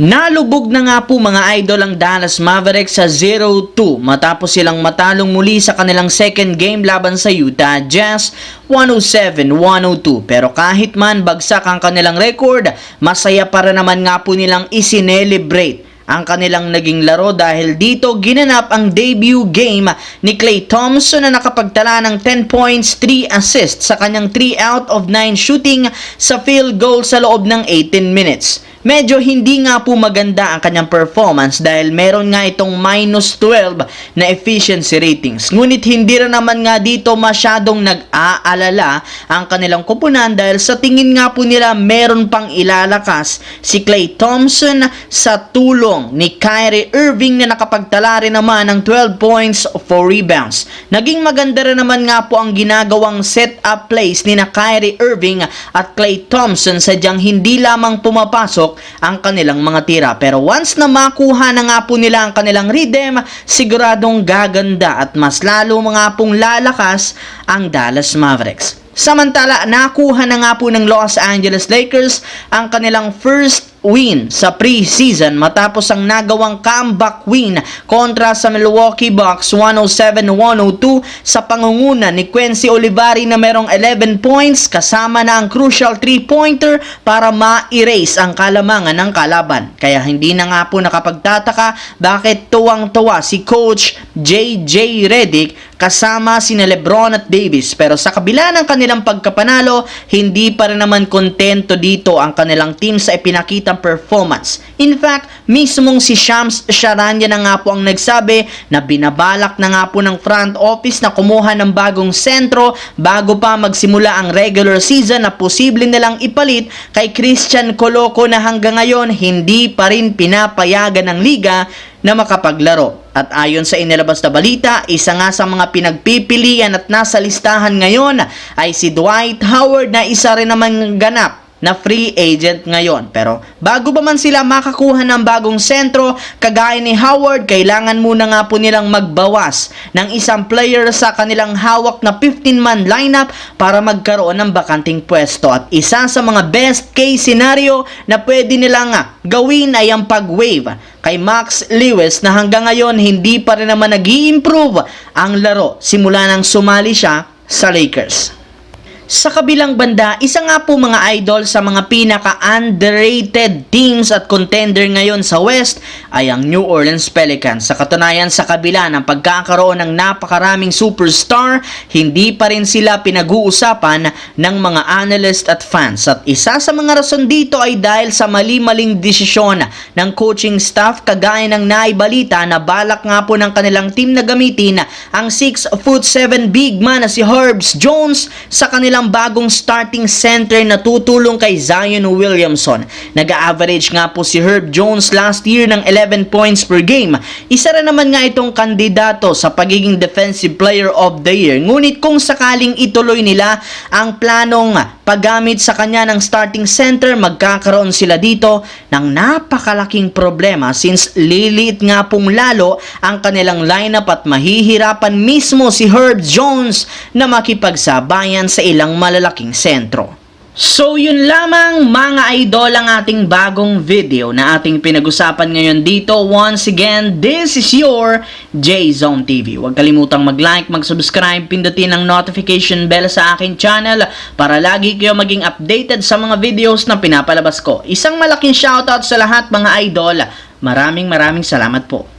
Nalubog na nga po mga idol ang Dallas Mavericks sa 0-2 matapos silang matalong muli sa kanilang second game laban sa Utah Jazz 107-102. Pero kahit man bagsak ang kanilang record, masaya para naman nga po nilang isinelebrate ang kanilang naging laro dahil dito ginanap ang debut game ni Klay Thompson na nakapagtala ng 10 points, 3 assists sa kanyang 3 out of 9 shooting sa field goal sa loob ng 18 minutes. Medyo hindi nga po maganda ang kanyang performance dahil meron nga itong -12 na efficiency ratings. Ngunit hindi rin naman nga dito masyadong nag-aalala ang kanilang koponan dahil sa tingin nga po nila meron pang ilalakas si Klay Thompson sa tulong ni Kyrie Irving na nakapagtala rin naman ng 12 points, 4 rebounds. Naging maganda rin naman nga po ang ginagawang set-up plays ni na Kyrie Irving at Klay Thompson, sadyang hindi lamang pumapasok ang kanilang mga tira. Pero once na makuha na nga po nila ang kanilang rhythm, siguradong gaganda at mas lalo mga pong lalakas ang Dallas Mavericks. Samantala, nakuha na nga po ng Los Angeles Lakers ang kanilang first win sa preseason matapos ang nagawang comeback win kontra sa Milwaukee Bucks 107-102 sa pangunguna ni Quincy Olivari na merong 11 points kasama na ang crucial 3-pointer para ma-erase ang kalamangan ng kalaban. Kaya hindi na nga po nakapagtataka bakit tuwang-tuwa si Coach JJ Redick kasama sina LeBron at Davis. Pero sa kabila ng kanilang pagkapanalo, hindi pa rin naman kontento dito ang kanilang team sa ipinakita performance. In fact, mismong si Shams Charania na nga po ang nagsabi na binabalak na nga po ng front office na kumuha ng bagong sentro bago pa magsimula ang regular season na posible nilang ipalit kay Christian Coloco na hanggang ngayon hindi pa rin pinapayagan ng liga na makapaglaro. At ayon sa inilabas na balita, isa nga sa mga pinagpipilian at nasa listahan ngayon ay si Dwight Howard na isa rin naman ganap na free agent ngayon. Pero bago pa man sila makakuha ng bagong sentro kagaya ni Howard, kailangan muna nga po nilang magbawas ng isang player sa kanilang hawak na 15-man lineup para magkaroon ng bakanting pwesto. At isa sa mga best case scenario na pwede nilang gawin ay ang pag-waive kay Max Lewis na hanggang ngayon hindi pa rin naman nag-i-improve ang laro simula nang sumali siya sa Lakers. Sa kabilang banda, isa nga po mga idol sa mga pinaka-underrated teams at contender ngayon sa West ay ang New Orleans Pelicans. Sa katunayan, sa kabila ng pagkakaroon ng napakaraming superstar, hindi pa rin sila pinag-uusapan ng mga analyst at fans. At isa sa mga rason dito ay dahil sa mali-maling desisyon ng coaching staff kagaya ng naibalita na balak nga po ng kanilang team na gamitin ang 6'7" big man na si Herbs Jones sa kanilang bagong starting center na tutulong kay Zion Williamson. Nag-average nga po si Herb Jones last year ng 11 points per game. Isa rin naman nga itong kandidato sa pagiging defensive player of the year. Ngunit kung sakaling ituloy nila ang planong paggamit sa kanya ng starting center, magkakaroon sila dito ng napakalaking problema since liliit nga pong lalo ang kanilang lineup at mahihirapan mismo si Herb Jones na makipagsabayan sa ilang malalaking sentro. So yun lamang mga idol ang ating bagong video na ating pinag-usapan ngayon dito. Once again, this is your J-Zone TV. Huwag kalimutang mag-like, mag-subscribe, pindutin ang notification bell sa aking channel para lagi kayo maging updated sa mga videos na pinapalabas ko. Isang malaking shoutout sa lahat mga idol. Maraming salamat po.